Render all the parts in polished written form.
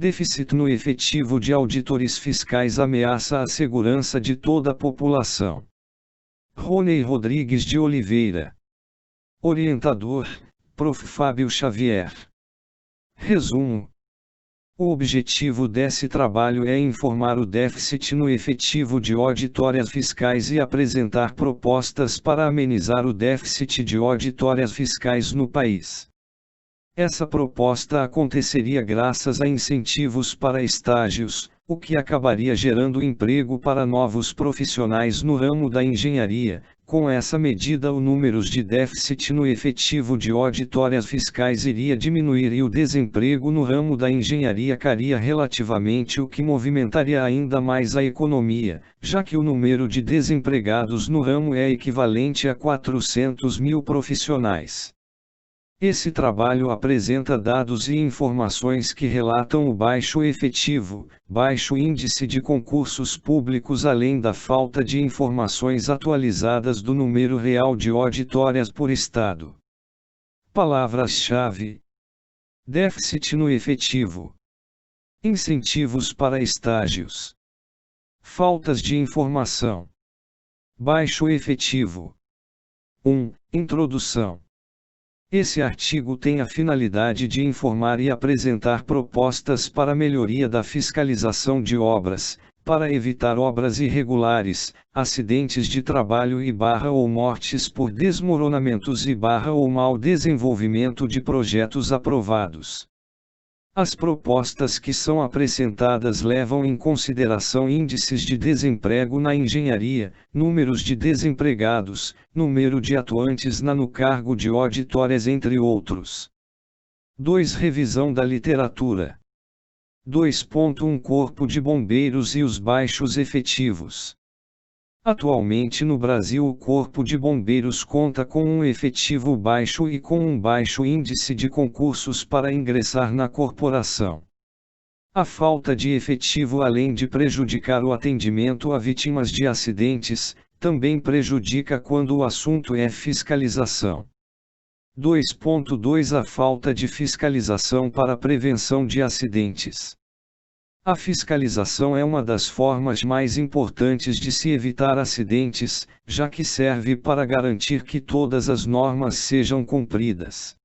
Déficit no efetivo de auditores fiscais ameaça a segurança de toda a população. Rony Rodrigues de Oliveira. Orientador, Prof. Fábio Xavier. Resumo. O objetivo desse trabalho é informar o déficit no efetivo de auditórias fiscais e apresentar propostas para amenizar o déficit de auditórias fiscais no país. Essa proposta aconteceria graças a incentivos para estágios, o que acabaria gerando emprego para novos profissionais no ramo da engenharia. Com essa medida, o número de déficit no efetivo de auditórias fiscais iria diminuir e o desemprego no ramo da engenharia cairia relativamente, o que movimentaria ainda mais a economia, já que o número de desempregados no ramo é equivalente a 400 mil profissionais. Esse trabalho apresenta dados e informações que relatam o baixo efetivo, baixo índice de concursos públicos, além da falta de informações atualizadas do número real de auditórias por estado. Palavras-chave: déficit no efetivo, incentivos para estágios, faltas de informação, baixo efetivo. 1. Introdução. Esse artigo tem a finalidade de informar e apresentar propostas para melhoria da fiscalização de obras, para evitar obras irregulares, acidentes de trabalho ou mortes por desmoronamentos ou mau desenvolvimento de projetos aprovados. As propostas que são apresentadas levam em consideração índices de desemprego na engenharia, números de desempregados, número de atuantes no cargo de auditórias, entre outros. 2. Revisão da literatura. 2.1 Corpo de Bombeiros e os baixos efetivos. Atualmente no Brasil, o Corpo de Bombeiros conta com um efetivo baixo e com um baixo índice de concursos para ingressar na corporação. A falta de efetivo, além de prejudicar o atendimento a vítimas de acidentes, também prejudica quando o assunto é fiscalização. 2.2 A falta de fiscalização para a prevenção de acidentes. A fiscalização é uma das formas mais importantes de se evitar acidentes, já que serve para garantir que todas as normas sejam cumpridas.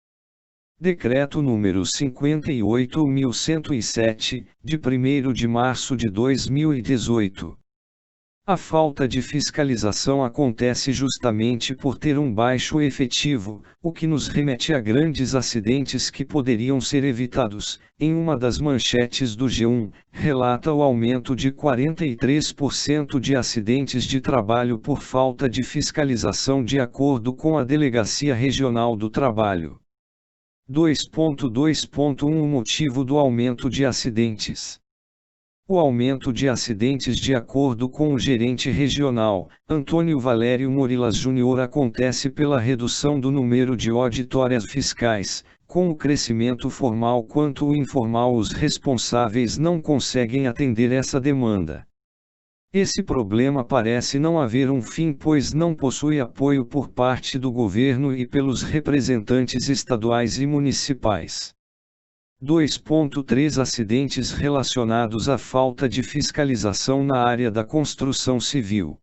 Decreto número 58.107, de 1º de março de 2018. A falta de fiscalização acontece justamente por ter um baixo efetivo, o que nos remete a grandes acidentes que poderiam ser evitados. Em uma das manchetes do G1, relata o aumento de 43% de acidentes de trabalho por falta de fiscalização, de acordo com a Delegacia Regional do Trabalho. 2.2.1 O motivo do aumento de acidentes. O aumento de acidentes, de acordo com o gerente regional, Antônio Valério Morilas Júnior, acontece pela redução do número de auditórias fiscais. Com o crescimento formal quanto o informal, os responsáveis não conseguem atender essa demanda. Esse problema parece não haver um fim, pois não possui apoio por parte do governo e pelos representantes estaduais e municipais. 2.3 Acidentes relacionados à falta de fiscalização na área da construção civil.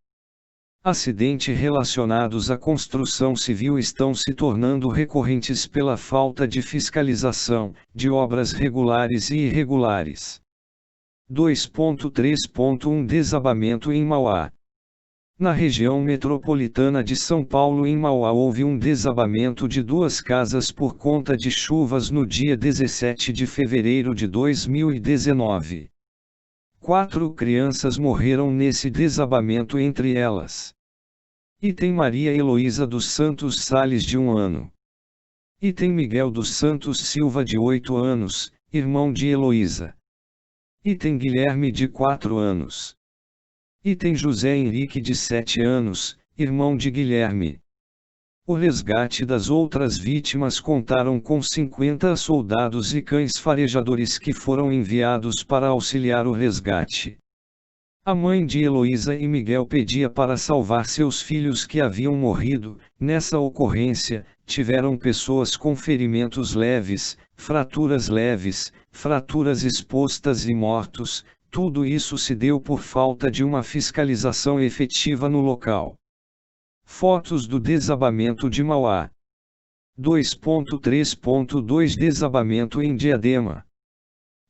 Acidentes relacionados à construção civil estão se tornando recorrentes pela falta de fiscalização, de obras regulares e irregulares. 2.3.1 Desabamento em Mauá. Na região metropolitana de São Paulo, em Mauá, houve um desabamento de 2 casas por conta de chuvas no dia 17 de fevereiro de 2019. 4 crianças morreram nesse desabamento, entre elas Item Maria Heloísa dos Santos Sales, de 1 ano. Item Miguel dos Santos Silva, de 8 anos, irmão de Heloísa. Item Guilherme, de 4 anos. Item José Henrique, de 7 anos, irmão de Guilherme. O resgate das outras vítimas contaram com 50 soldados e cães farejadores que foram enviados para auxiliar o resgate. A mãe de Heloísa e Miguel pedia para salvar seus filhos que haviam morrido. Nessa ocorrência, tiveram pessoas com ferimentos leves, fraturas expostas e mortos. Tudo isso se deu por falta de uma fiscalização efetiva no local. Fotos do desabamento de Mauá. 2.3.2 Desabamento em Diadema.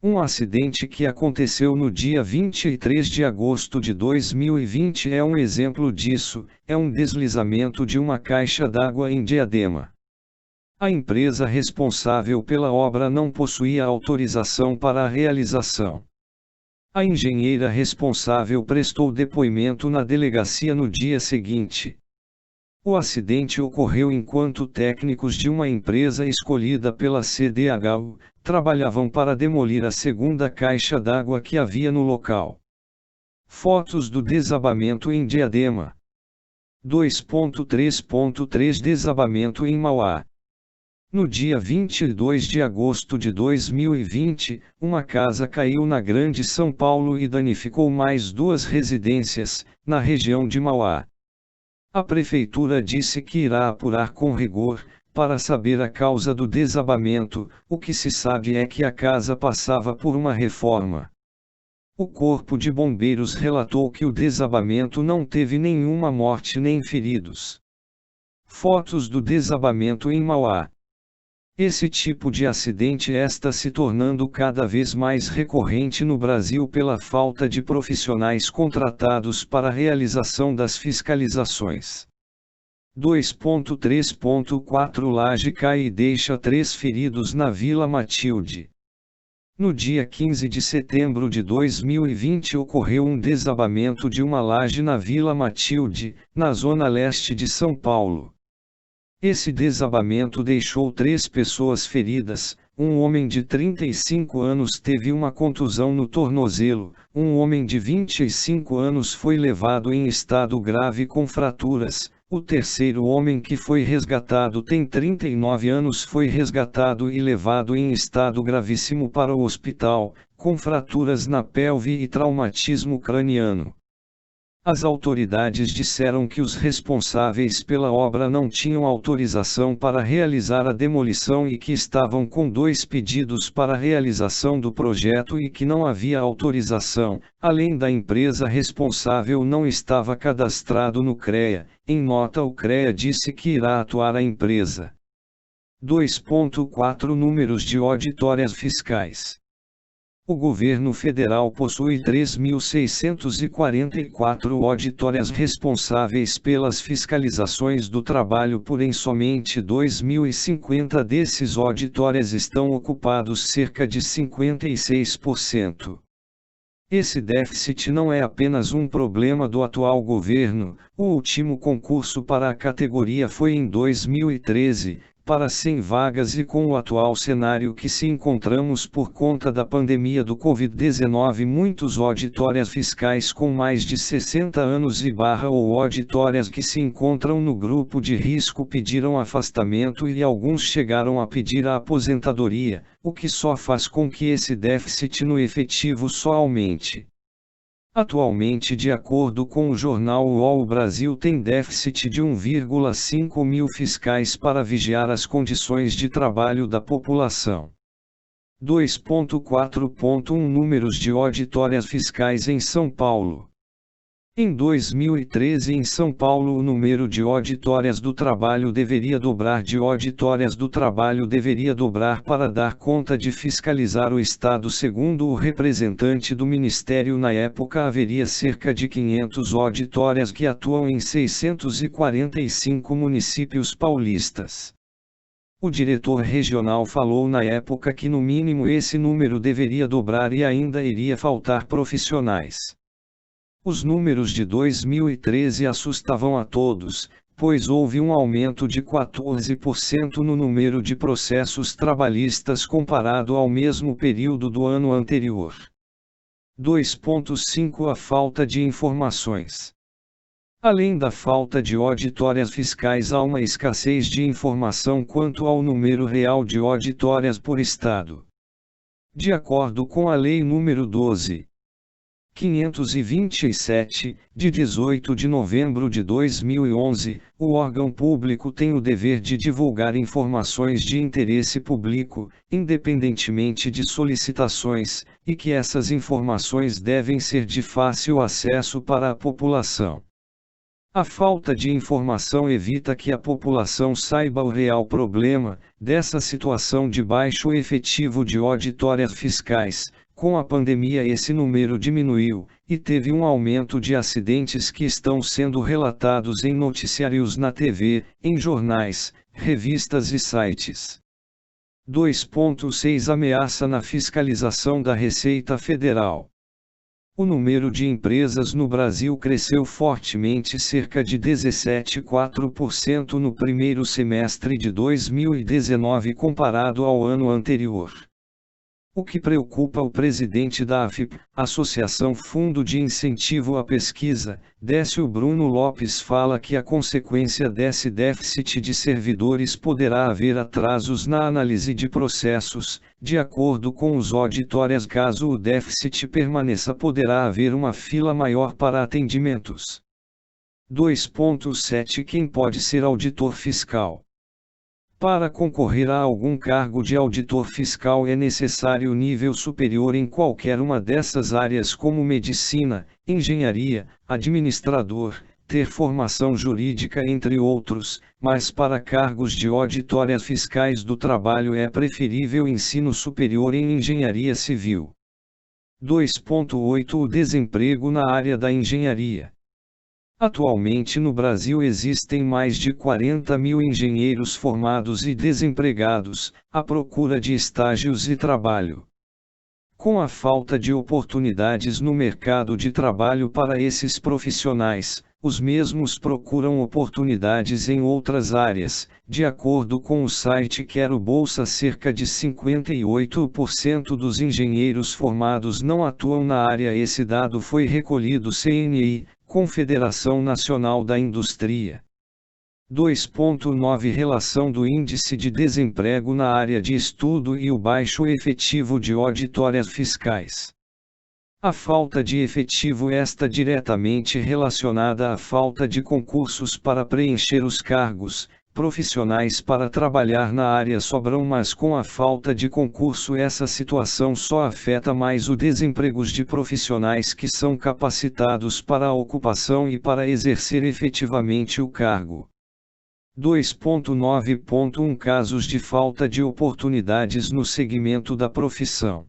Um acidente que aconteceu no dia 23 de agosto de 2020 é um exemplo disso. É um deslizamento de uma caixa d'água em Diadema. A empresa responsável pela obra não possuía autorização para a realização. A engenheira responsável prestou depoimento na delegacia no dia seguinte. O acidente ocorreu enquanto técnicos de uma empresa escolhida pela CDHU trabalhavam para demolir a segunda caixa d'água que havia no local. Fotos do desabamento em Diadema. 2.3.3 Desabamento em Mauá. No dia 22 de agosto de 2020, uma casa caiu na Grande São Paulo e danificou mais duas residências, na região de Mauá. A prefeitura disse que irá apurar com rigor, para saber a causa do desabamento. O que se sabe é que a casa passava por uma reforma. O Corpo de Bombeiros relatou que o desabamento não teve nenhuma morte nem feridos. Fotos do desabamento em Mauá. Esse tipo de acidente está se tornando cada vez mais recorrente no Brasil pela falta de profissionais contratados para a realização das fiscalizações. 2.3.4 Laje cai e deixa 3 feridos na Vila Matilde. No dia 15 de setembro de 2020 ocorreu um desabamento de uma laje na Vila Matilde, na zona leste de São Paulo. Esse desabamento deixou 3 pessoas feridas. Um homem de 35 anos teve uma contusão no tornozelo, um homem de 25 anos foi levado em estado grave com fraturas, o terceiro homem que foi resgatado tem 39 anos, foi resgatado e levado em estado gravíssimo para o hospital, com fraturas na pelve e traumatismo craniano. As autoridades disseram que os responsáveis pela obra não tinham autorização para realizar a demolição e que estavam com 2 pedidos para a realização do projeto e que não havia autorização. Além da empresa responsável não estava cadastrado no CREA. Em nota, o CREA disse que irá atuar a empresa. 2.4 Números de auditórias fiscais. O governo federal possui 3.644 auditórias responsáveis pelas fiscalizações do trabalho, porém somente 2.050 desses auditórias estão ocupados, cerca de 56%. Esse déficit não é apenas um problema do atual governo. O último concurso para a categoria foi em 2013. Para 100 vagas e com o atual cenário que se encontramos por conta da pandemia do Covid-19, muitos auditórias fiscais com mais de 60 anos ou auditórias que se encontram no grupo de risco pediram afastamento e alguns chegaram a pedir a aposentadoria, o que só faz com que esse déficit no efetivo só aumente. Atualmente, de acordo com o jornal UOL, o Brasil tem déficit de 1,5 mil fiscais para vigiar as condições de trabalho da população. 2.4.1 Números de auditórias fiscais em São Paulo. Em 2013, em São Paulo, o número de auditórias do trabalho deveria dobrar. Para dar conta de fiscalizar o Estado. Segundo o representante do Ministério na época, haveria cerca de 500 auditórias que atuam em 645 municípios paulistas. O diretor regional falou na época que no mínimo esse número deveria dobrar e ainda iria faltar profissionais. Os números de 2013 assustavam a todos, pois houve um aumento de 14% no número de processos trabalhistas comparado ao mesmo período do ano anterior. 2.5 A falta de informações. Além da falta de auditórias fiscais, há uma escassez de informação quanto ao número real de auditórias por estado. De acordo com a Lei nº 12. 527, de 18 de novembro de 2011, o órgão público tem o dever de divulgar informações de interesse público, independentemente de solicitações, e que essas informações devem ser de fácil acesso para a população. A falta de informação evita que a população saiba o real problema dessa situação de baixo efetivo de auditórias fiscais. Com a pandemia esse número diminuiu, e teve um aumento de acidentes que estão sendo relatados em noticiários na TV, em jornais, revistas e sites. 2.6 Ameaça na fiscalização da Receita Federal. O número de empresas no Brasil cresceu fortemente, cerca de 17,4% no primeiro semestre de 2019 comparado ao ano anterior. O que preocupa o presidente da AFIP, Associação Fundo de Incentivo à Pesquisa, Décio Bruno Lopes, fala que a consequência desse déficit de servidores poderá haver atrasos na análise de processos. De acordo com os auditórios, caso o déficit permaneça, poderá haver uma fila maior para atendimentos. 2.7 Quem pode ser auditor fiscal? Para concorrer a algum cargo de auditor fiscal é necessário nível superior em qualquer uma dessas áreas, como medicina, engenharia, administrador, ter formação jurídica, entre outros, mas para cargos de auditórias fiscais do trabalho é preferível ensino superior em engenharia civil. 2.8 O desemprego na área da engenharia. Atualmente no Brasil existem mais de 40 mil engenheiros formados e desempregados, à procura de estágios e trabalho. Com a falta de oportunidades no mercado de trabalho para esses profissionais, os mesmos procuram oportunidades em outras áreas. De acordo com o site Quero Bolsa, cerca de 58% dos engenheiros formados não atuam na área. Esse dado foi recolhido CNI, Confederação Nacional da Indústria. 2.9 Relação do índice de desemprego na área de estudo e o baixo efetivo de auditórias fiscais. A falta de efetivo está diretamente relacionada à falta de concursos para preencher os cargos. Profissionais para trabalhar na área sobram, mas com a falta de concurso essa situação só afeta mais o desemprego de profissionais que são capacitados para a ocupação e para exercer efetivamente o cargo. 2.9.1 Casos de falta de oportunidades no segmento da profissão.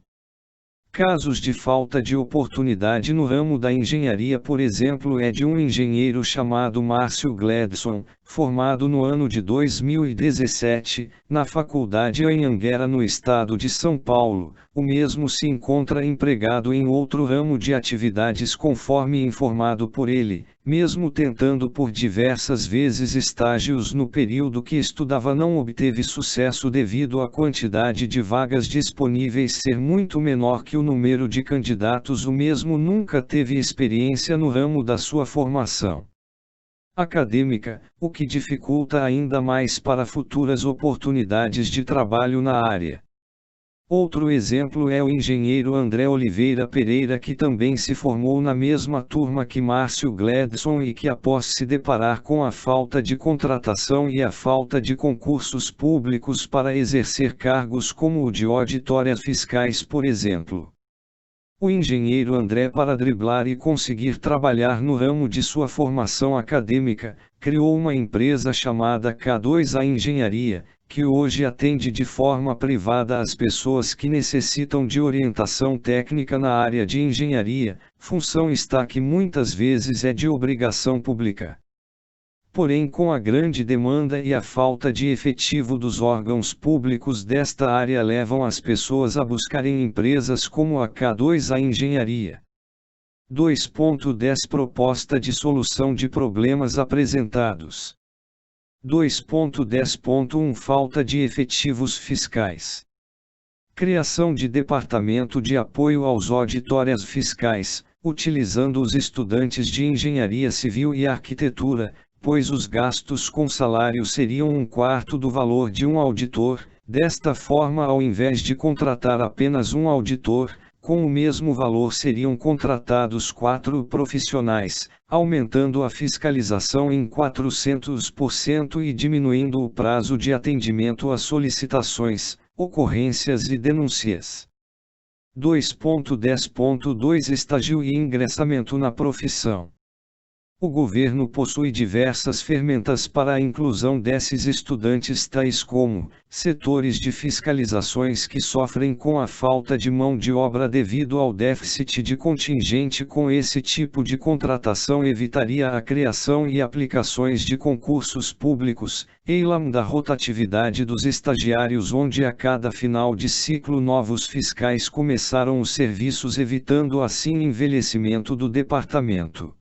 Casos de falta de oportunidade no ramo da engenharia, por exemplo, é de um engenheiro chamado Márcio Gledson, formado no ano de 2017, na Faculdade Anhanguera no estado de São Paulo. O mesmo se encontra empregado em outro ramo de atividades, conforme informado por ele, mesmo tentando por diversas vezes estágios no período que estudava, não obteve sucesso devido à quantidade de vagas disponíveis ser muito menor que o número de candidatos. O mesmo nunca teve experiência no ramo da sua formação acadêmica, o que dificulta ainda mais para futuras oportunidades de trabalho na área. Outro exemplo é o engenheiro André Oliveira Pereira, que também se formou na mesma turma que Márcio Gledson e que, após se deparar com a falta de contratação e a falta de concursos públicos para exercer cargos como o de auditórias fiscais, por exemplo, o engenheiro André, para driblar e conseguir trabalhar no ramo de sua formação acadêmica, criou uma empresa chamada K2A Engenharia, que hoje atende de forma privada as pessoas que necessitam de orientação técnica na área de engenharia, função esta que muitas vezes é de obrigação pública. Porém, com a grande demanda e a falta de efetivo dos órgãos públicos desta área, levam as pessoas a buscarem empresas como a K2A Engenharia. 2.10 Proposta de solução de problemas apresentados. 2.10.1 Falta de efetivos fiscais. Criação de departamento de apoio aos auditórias fiscais, utilizando os estudantes de engenharia civil e arquitetura, pois os gastos com salário seriam 1/4 do valor de um auditor. Desta forma, ao invés de contratar apenas um auditor, com o mesmo valor seriam contratados 4 profissionais, aumentando a fiscalização em 400% e diminuindo o prazo de atendimento às solicitações, ocorrências e denúncias. 2.10.2 Estágio e ingressamento na profissão. O governo possui diversas ferramentas para a inclusão desses estudantes, tais como setores de fiscalizações que sofrem com a falta de mão de obra devido ao déficit de contingente. Com esse tipo de contratação evitaria a criação e aplicações de concursos públicos, eilam da rotatividade dos estagiários, onde a cada final de ciclo novos fiscais começaram os serviços, evitando assim envelhecimento do departamento.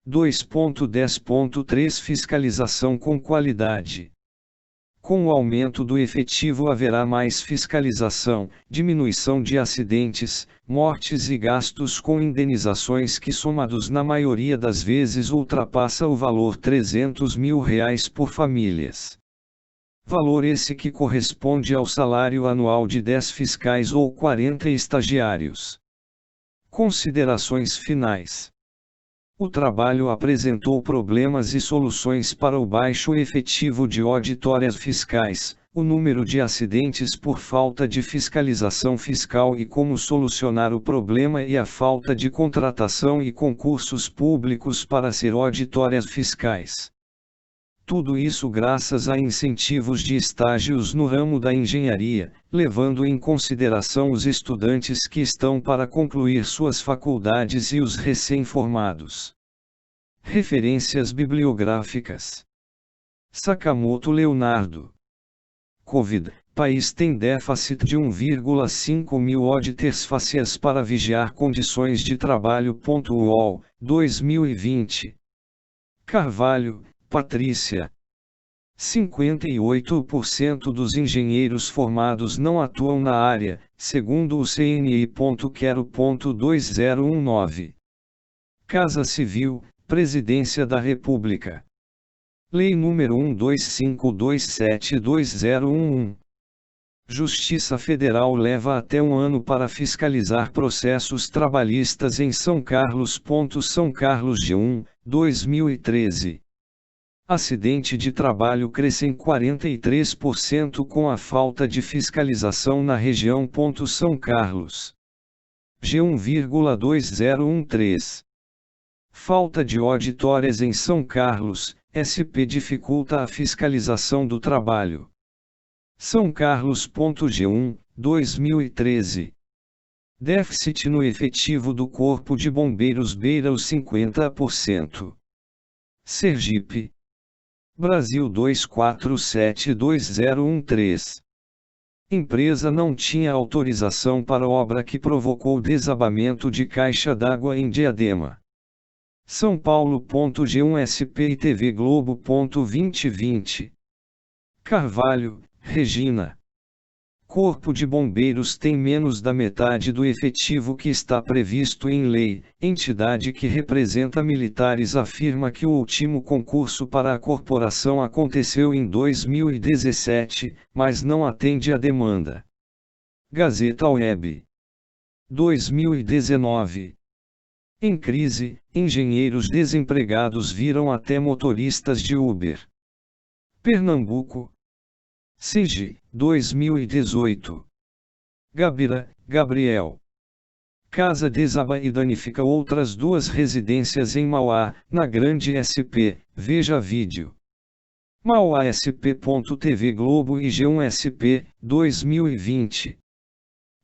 2.10.3 Fiscalização com qualidade. Com o aumento do efetivo haverá mais fiscalização, diminuição de acidentes, mortes e gastos com indenizações que, somados na maioria das vezes, ultrapassa o valor R$300 mil por famílias. Valor esse que corresponde ao salário anual de 10 fiscais ou 40 estagiários. Considerações finais. O trabalho apresentou problemas e soluções para o baixo efetivo de auditórias fiscais, o número de acidentes por falta de fiscalização fiscal e como solucionar o problema, e a falta de contratação e concursos públicos para ser auditórias fiscais. Tudo isso graças a incentivos de estágios no ramo da engenharia, levando em consideração os estudantes que estão para concluir suas faculdades e os recém-formados. Referências bibliográficas. Sakamoto Leonardo. Covid. País tem déficit de 1,5 mil auditores faciais para vigiar condições de trabalho. UOL, 2020. Carvalho, Patrícia. 58% dos engenheiros formados não atuam na área, segundo o CNI.Quero.2019. Casa Civil, Presidência da República. Lei nº 12527201. Justiça Federal leva até 1 ano para fiscalizar processos trabalhistas em São Carlos. São Carlos G1, 2013. Acidente de trabalho cresce em 43% com a falta de fiscalização na região. São Carlos. G1,2013. Falta de auditórias em São Carlos, SP dificulta a fiscalização do trabalho. São Carlos. G1, 2013. Déficit no efetivo do Corpo de Bombeiros beira os 50%. Sergipe. Brasil 2472013. Empresa não tinha autorização para obra que provocou desabamento de caixa d'água em Diadema. São Paulo. G1 SP e TV Globo. 2020. Carvalho, Regina. Corpo de Bombeiros tem menos da metade do efetivo que está previsto em lei. Entidade que representa militares afirma que o último concurso para a corporação aconteceu em 2017, mas não atende à demanda. Gazeta Web. 2019. Em crise, engenheiros desempregados viram até motoristas de Uber. Pernambuco. SIG, 2018. Gabira, Gabriel. Casa desaba e danifica outras 2 residências em Mauá, na Grande SP, veja vídeo. Mauá SP.TV Globo e G1 SP, 2020.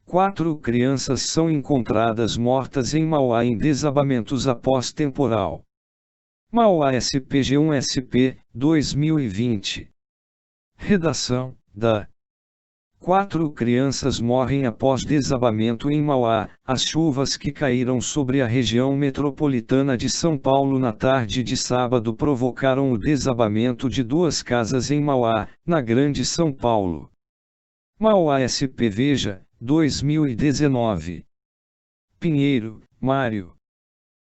4 crianças são encontradas mortas em Mauá em desabamentos após temporal. Mauá SP G1 SP, 2020. Redação, da 4 crianças morrem após desabamento em Mauá. As chuvas que caíram sobre a região metropolitana de São Paulo na tarde de sábado provocaram o desabamento de 2 casas em Mauá, na Grande São Paulo. Mauá SP veja, 2019. Pinheiro, Mário.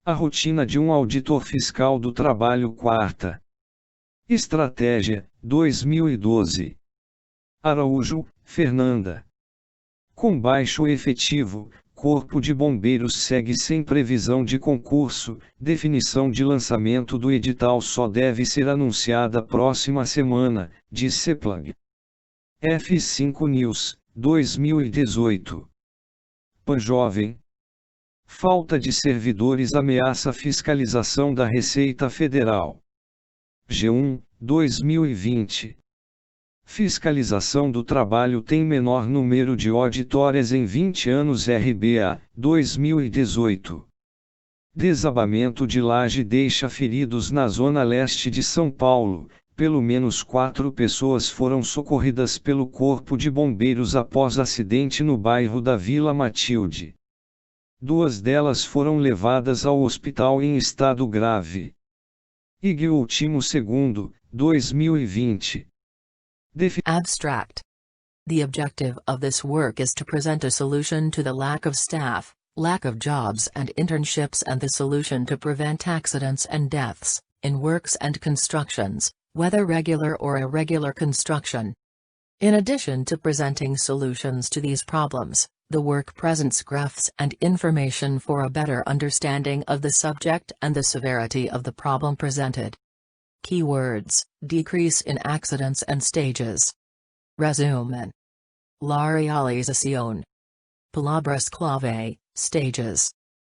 A rotina de um auditor fiscal do trabalho. 4ª. Estratégia, 2012. Araújo, Fernanda. Com baixo efetivo, Corpo de Bombeiros segue sem previsão de concurso, definição de lançamento do edital só deve ser anunciada próxima semana, diz CEPLAG. F5 News, 2018. Panjovem. Falta de servidores ameaça fiscalização da Receita Federal. G1, 2020. Fiscalização do trabalho tem menor número de auditórias em 20 anos. RBA, 2018. Desabamento de laje deixa feridos na zona leste de São Paulo. Pelo menos 4 pessoas foram socorridas pelo Corpo de Bombeiros após acidente no bairro da Vila Matilde. 2 delas foram levadas ao hospital em estado grave. IG Último Segundo, 2020. Abstract. The objective of this work is to present a solution to the lack of staff, lack of jobs and internships, and the solution to prevent accidents and deaths in works and constructions, whether regular or irregular construction. In addition to presenting solutions to these problems, the work presents graphs and information for a better understanding of the subject and the severity of the problem presented. Keywords: decrease in accidents and stages. Resumen. La realización. Palabras clave: stages.